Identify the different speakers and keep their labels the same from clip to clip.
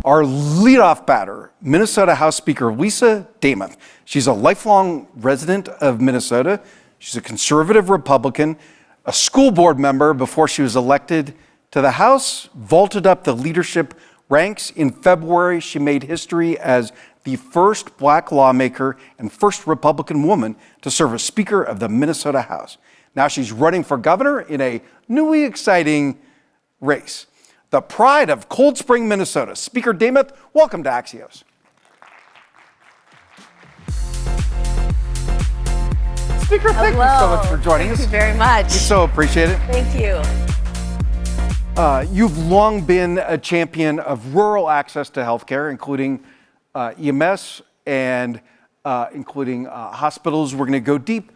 Speaker 1: Our leadoff batter, Minnesota House Speaker Lisa Demuth. She's a lifelong resident of Minnesota. She's a conservative Republican, a school board member before she was elected to the House, vaulted up the leadership ranks. In February, she made history as the first black lawmaker and first Republican woman to serve as Speaker of the Minnesota House. Now she's running for governor in a newly exciting race. The pride of Cold Spring, Minnesota. Speaker Demuth, welcome to Axios. Speaker, thank you so much for joining us.
Speaker 2: Thank you very much.
Speaker 1: We so appreciate it.
Speaker 2: Thank you.
Speaker 1: You've long been a champion of rural access to healthcare, including EMS and including hospitals. We're going to go deep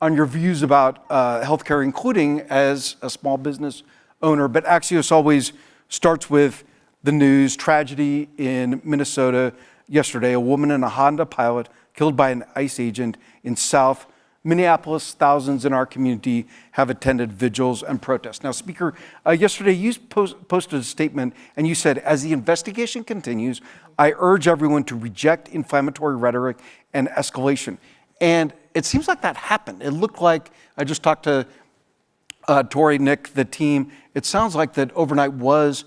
Speaker 1: on your views about healthcare, including as a small business owner. But Axios always starts with the news. Tragedy in Minnesota yesterday. A woman in a Honda Pilot killed by an ICE agent in South Minneapolis. Thousands in our community have attended vigils and protests. Now, Speaker, yesterday you posted a statement and you said, as the investigation continues, I urge everyone to reject inflammatory rhetoric and escalation. And it seems like that happened. It looked like, I just talked to Tori, Nick, the team. It sounds like that overnight was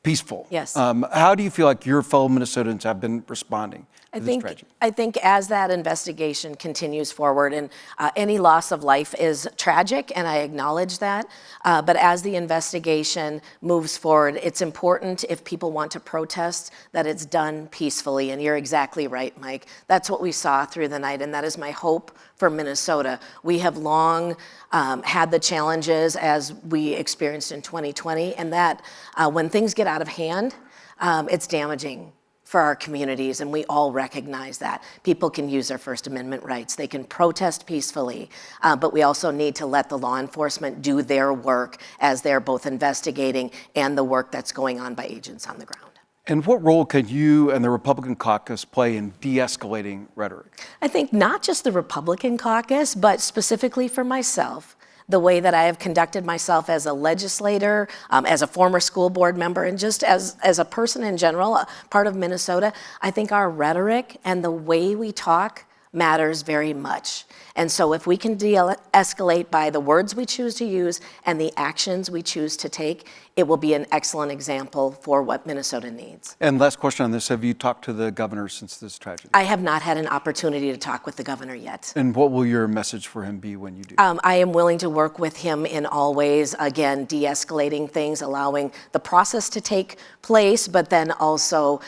Speaker 1: peaceful.
Speaker 2: Yes.
Speaker 1: How do you feel like your fellow Minnesotans have been responding to this tragedy?
Speaker 2: I think as that investigation continues forward, and any loss of life is tragic, and I acknowledge that, but as the investigation moves forward, it's important, if people want to protest, that it's done peacefully. And you're exactly right, Mike. That's what we saw through the night, and that is my hope for Minnesota. We have long had the challenges as we experienced in 2020, and that when things get out of hand, it's damaging for our communities, and we all recognize that. People can use their First Amendment rights. They can protest peacefully, but we also need to let the law enforcement do their work as they're both investigating and the work that's going on by agents on the ground.
Speaker 1: And what role could you and the Republican caucus play in de-escalating rhetoric?
Speaker 2: I think not just the Republican caucus, but specifically for myself, the way that I have conducted myself as a legislator, as a former school board member, and just as a person in general, a part of Minnesota, I think our rhetoric and the way we talk matters very much. And so if we can de-escalate by the words we choose to use and the actions we choose to take, it will be an excellent example for what Minnesota needs.
Speaker 1: And last question on this, have you talked to the governor since this tragedy?
Speaker 2: I have not had an opportunity to talk with the governor yet.
Speaker 1: And what will your message for him be when you do?
Speaker 2: I am willing to work with him in all ways, again, de-escalating things, allowing the process to take place, but then also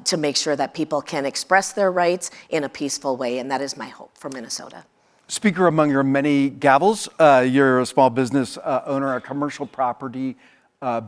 Speaker 2: to make sure that people can express their rights in a peaceful way, and that is my hope for Minnesota.
Speaker 1: Speaker, among your many gavels, you're a small business owner, a commercial property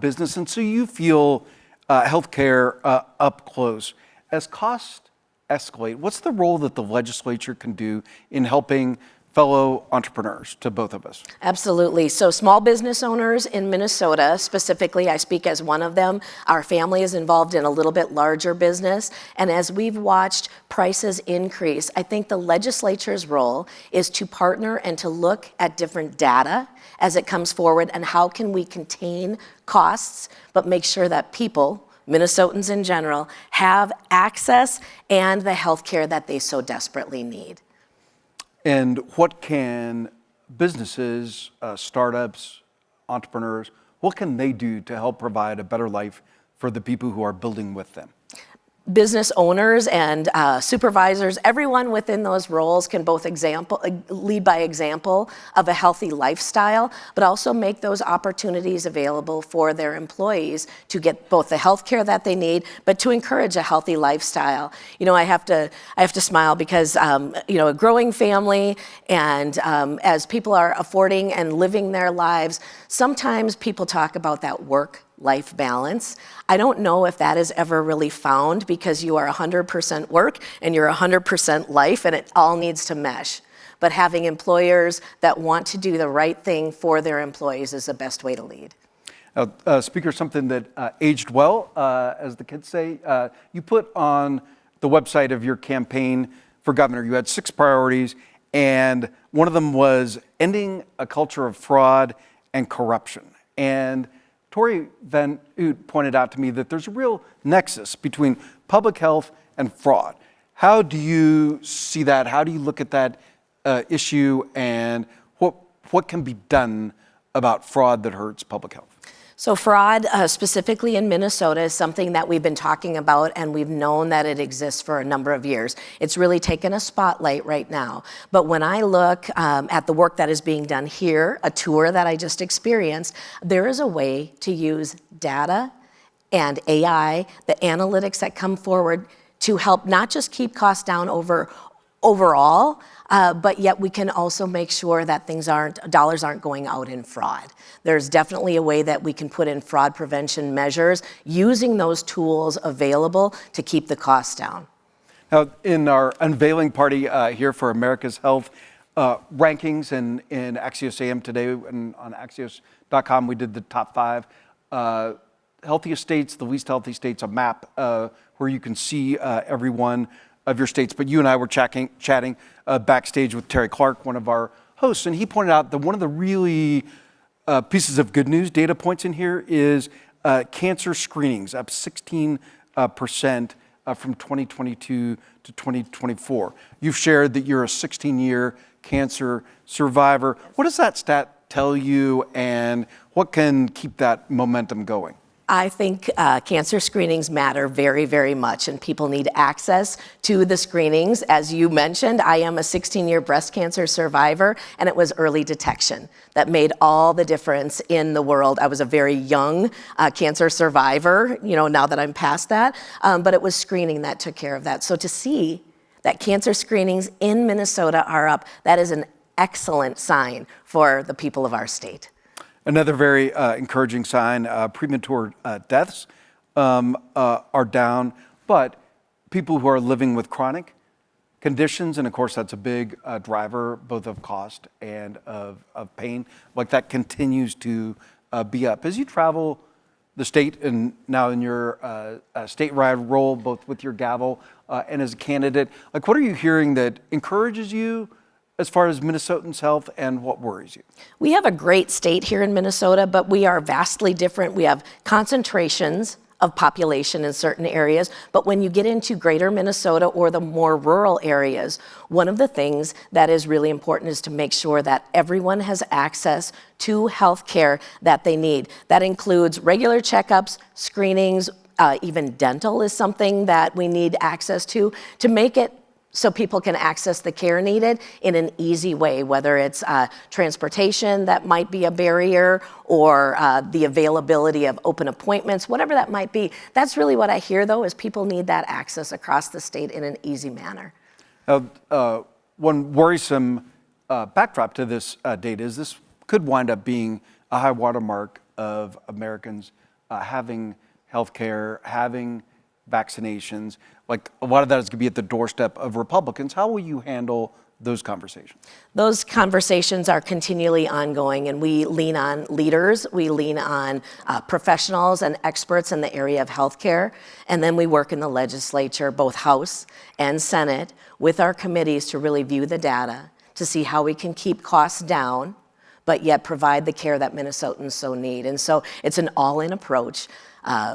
Speaker 1: business, and so you feel healthcare up close. As costs escalate, what's the role that the legislature can do in helping fellow entrepreneurs, to both of us?
Speaker 2: Absolutely. So small business owners in Minnesota, specifically, I speak as one of them. Our family is involved in a little bit larger business. And as we've watched prices increase, I think the legislature's role is to partner and to look at different data as it comes forward and how can we contain costs, but make sure that people, Minnesotans in general, have access and the health care that they so desperately need.
Speaker 1: And what can businesses, startups, entrepreneurs, what can they do to help provide a better life for the people who are building with them?
Speaker 2: Business owners and supervisors, everyone within those roles can both lead by example of a healthy lifestyle, but also make those opportunities available for their employees to get both the health care that they need, but to encourage a healthy lifestyle. You know, I have to smile because, a growing family and as people are affording and living their lives, sometimes people talk about that work-life balance. I don't know if that is ever really found because you are 100% work and you're 100% life and it all needs to mesh. But having employers that want to do the right thing for their employees is the best way to lead.
Speaker 1: Speaker, something that aged well, as the kids say, you put on the website of your campaign for governor, you had 6 priorities, and one of them was ending a culture of fraud and corruption. And Tori Van Oot pointed out to me that there's a real nexus between public health and fraud. How do you see that? How do you look at that issue, and what can be done about fraud that hurts public health?
Speaker 2: So fraud, specifically in Minnesota, is something that we've been talking about, and we've known that it exists for a number of years. It's really taken a spotlight right now. But when I look at the work that is being done here, a tour that I just experienced, there is a way to use data and AI, the analytics that come forward to help not just keep costs down overall, but yet we can also make sure that dollars aren't going out in fraud. There's definitely a way that we can put in fraud prevention measures using those tools available to keep the costs down.
Speaker 1: Now, in our unveiling party here for America's Health rankings in Axios AM today, and on Axios.com, we did the top 5 healthiest states, the least healthy states, a map where you can see every one of your states. But you and I were chatting backstage with Terry Clark, one of our hosts, and he pointed out that one of the really pieces of good news data points in here is cancer screenings, up 16% from 2022 to 2024. You've shared that you're a 16-year cancer survivor. What does that stat tell you, and what can keep that momentum going?
Speaker 2: I think cancer screenings matter very, very much, and people need access to the screenings. As you mentioned, I am a 16-year breast cancer survivor, and it was early detection that made all the difference in the world. I was a very young cancer survivor, now that I'm past that, but it was screening that took care of that. So to see that cancer screenings in Minnesota are up, that is an excellent sign for the people of our state.
Speaker 1: Another very encouraging sign, premature deaths are down, but people who are living with chronic conditions, and of course that's a big driver both of cost and of pain, like that continues to be up. As you travel the state, and now in your statewide role, both with your gavel and as a candidate, like what are you hearing that encourages you as far as Minnesotans' health, and what worries you?
Speaker 2: We have a great state here in Minnesota, but we are vastly different. We have concentrations of population in certain areas, but when you get into greater Minnesota or the more rural areas, one of the things that is really important is to make sure that everyone has access to health care that they need. That includes regular checkups, screenings, even dental is something that we need access to make it so people can access the care needed in an easy way, whether it's transportation that might be a barrier, or the availability of open appointments, whatever that might be. That's really what I hear, though, is people need that access across the state in an easy manner.
Speaker 1: One worrisome backdrop to this data is this could wind up being a high watermark of Americans having health care, having vaccinations. Like a lot of that is going to be at the doorstep of Republicans. How will you handle those conversations?
Speaker 2: Those conversations are continually ongoing, and we lean on leaders, we lean on professionals and experts in the area of healthcare, and then we work in the legislature, both House and Senate, with our committees to really view the data to see how we can keep costs down, but yet provide the care that Minnesotans so need. And so it's an all-in approach.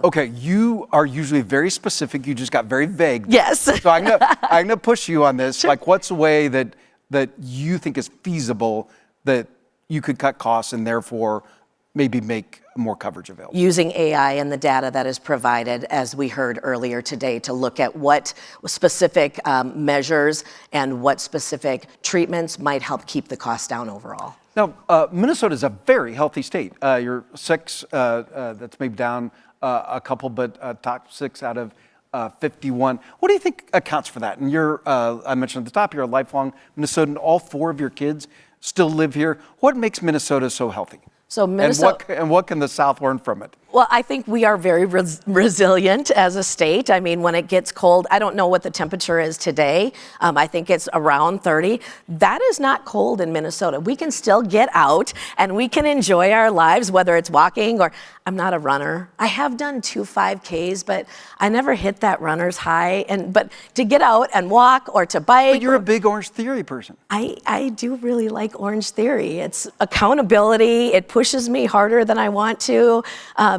Speaker 1: Okay, you are usually very specific. You just got very vague.
Speaker 2: Yes.
Speaker 1: So I'm gonna push you on this. Sure. Like, what's a way that you think is feasible that you could cut costs and therefore maybe make more coverage available?
Speaker 2: Using AI and the data that is provided, as we heard earlier today, to look at what specific measures and what specific treatments might help keep the costs down overall.
Speaker 1: Now, Minnesota is a very healthy state. You're 6, that's maybe down a couple, but top 6 out of 51. What do you think accounts for that? And I mentioned at the top, you're a lifelong Minnesotan. All 4 of your kids still live here. What makes Minnesota so healthy?
Speaker 2: So Minnesota,
Speaker 1: and what can the South learn from it?
Speaker 2: Well, I think we are very resilient as a state. I mean, when it gets cold, I don't know what the temperature is today. I think it's around 30. That is not cold in Minnesota. We can still get out and we can enjoy our lives, whether it's walking or I'm not a runner. I have done 2 5Ks, but I never hit that runner's high. But to get out and walk or to bike.
Speaker 1: But you're a big Orange Theory person.
Speaker 2: I do really like Orange Theory. It's accountability. It pushes me harder than I want to.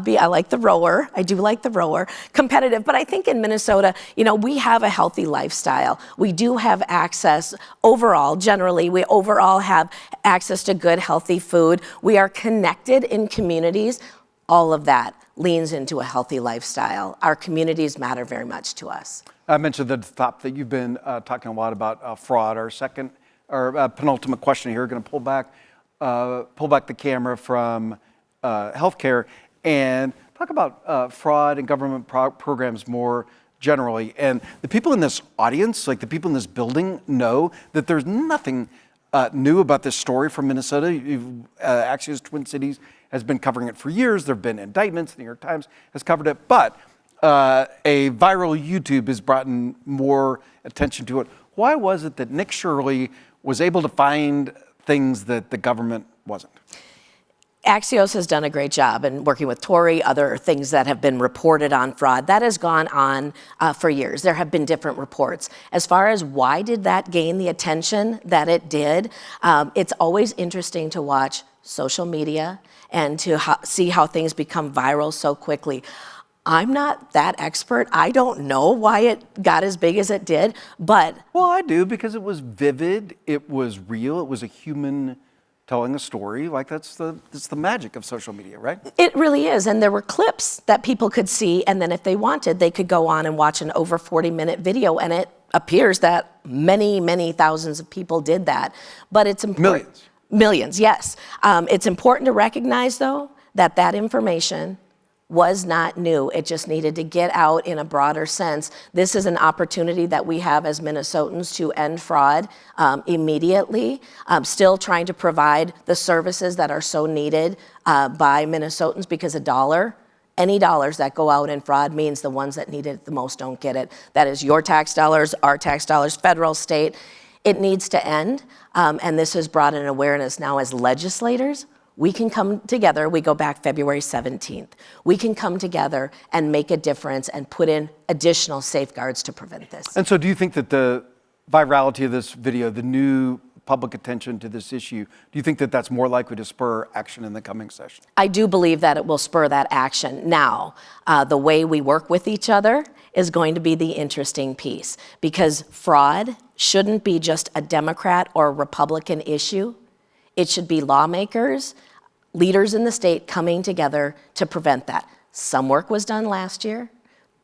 Speaker 2: I like the rower. I do like the rower. Competitive. But I think in Minnesota, we have a healthy lifestyle. We do have access overall, generally, we overall have access to good, healthy food. We are connected in communities. All of that leans into a healthy lifestyle. Our communities matter very much to us.
Speaker 1: I mentioned at the top that you've been talking a lot about fraud. Our penultimate question here, going to pull back the camera from healthcare and talk about fraud and government programs more generally. And the people in this audience, like the people in this building, know that there's nothing new about this story from Minnesota. Axios Twin Cities has been covering it for years. There have been indictments. The New York Times has covered it. But a viral YouTube has brought in more attention to it. Why was it that Nick Shirley was able to find things that the government wasn't?
Speaker 2: Axios has done a great job in working with Tory, other things that have been reported on fraud. That has gone on for years. There have been different reports. As far as why did that gain the attention that it did, it's always interesting to watch social media and to see how things become viral so quickly. I'm not that expert. I don't know why it got as big as it did, but...
Speaker 1: Well, I do, because it was vivid, it was real, it was a human telling a story. Like that's the magic of social media, right?
Speaker 2: It really is. And there were clips that people could see, and then if they wanted, they could go on and watch an over 40-minute video, and it appears that many, many thousands of people did that. But it's important.
Speaker 1: Millions.
Speaker 2: Millions, yes. It's important to recognize, though, that information was not new. It just needed to get out in a broader sense. This is an opportunity that we have as Minnesotans to end fraud immediately. Still trying to provide the services that are so needed by Minnesotans, because any dollars that go out in fraud means the ones that need it the most don't get it. That is your tax dollars, our tax dollars, federal, state. It needs to end, and this has brought an awareness now as legislators. We can come together. We go back February 17th. We can come together and make a difference and put in additional safeguards to prevent this.
Speaker 1: And so do you think that the virality of this video, the new public attention to this issue, do you think that that's more likely to spur action in the coming session?
Speaker 2: I do believe that it will spur that action. Now, the way we work with each other is going to be the interesting piece, because fraud shouldn't be just a Democrat or a Republican issue. It should be lawmakers, leaders in the state coming together to prevent that. Some work was done last year,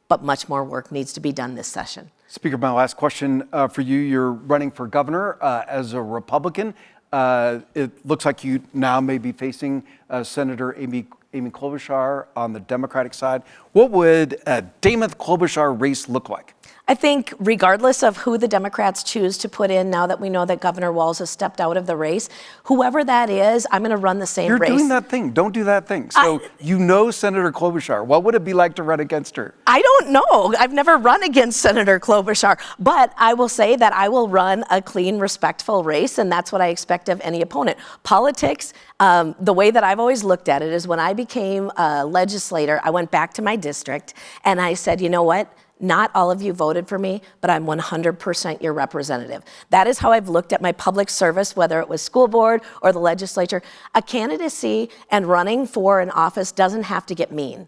Speaker 2: but much more work needs to be done this session.
Speaker 1: Speaker, my last question for you. You're running for governor as a Republican. It looks like you now may be facing Senator Amy Klobuchar on the Democratic side. What would a Demuth-Klobuchar race look like?
Speaker 2: I think regardless of who the Democrats choose to put in, now that we know that Governor Walz has stepped out of the race, whoever that is, I'm going to run the same race.
Speaker 1: You're doing that thing. Don't do that thing. So you know Senator Klobuchar. What would it be like to run against her?
Speaker 2: I don't know. I've never run against Senator Klobuchar, but I will say that I will run a clean, respectful race, and that's what I expect of any opponent. Politics, the way that I've always looked at it is when I became a legislator, I went back to my district and I said, you know what? Not all of you voted for me, but I'm 100% your representative. That is how I've looked at my public service, whether it was school board or the legislature. A candidacy and running for an office doesn't have to get mean.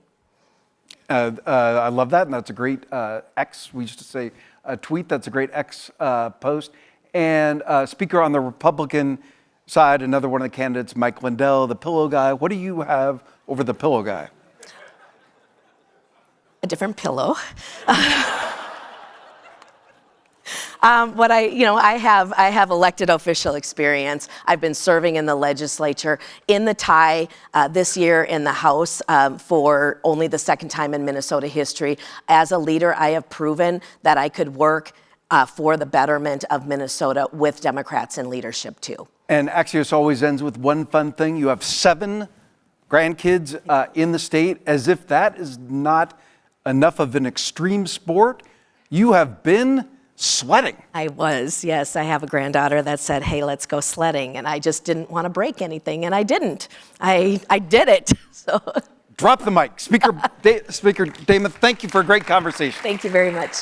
Speaker 1: I love that, and that's a great X. We used to say a tweet. That's a great X post. And Speaker, on the Republican side, another one of the candidates, Mike Lindell, the pillow guy. What do you have over the pillow guy?
Speaker 2: A different pillow. I have elected official experience. I've been serving in the legislature, in the tie this year in the House for only the second time in Minnesota history. As a leader, I have proven that I could work for the betterment of Minnesota with Democrats in leadership too.
Speaker 1: And Axios always ends with one fun thing. You have 7 grandkids in the state. As if that is not enough of an extreme sport, you have been sledding.
Speaker 2: I was, yes. I have a granddaughter that said, hey, let's go sledding. And I just didn't want to break anything, and I didn't. I did it. So
Speaker 1: Drop the mic. Speaker Demuth, thank you for a great conversation.
Speaker 2: thank you very much.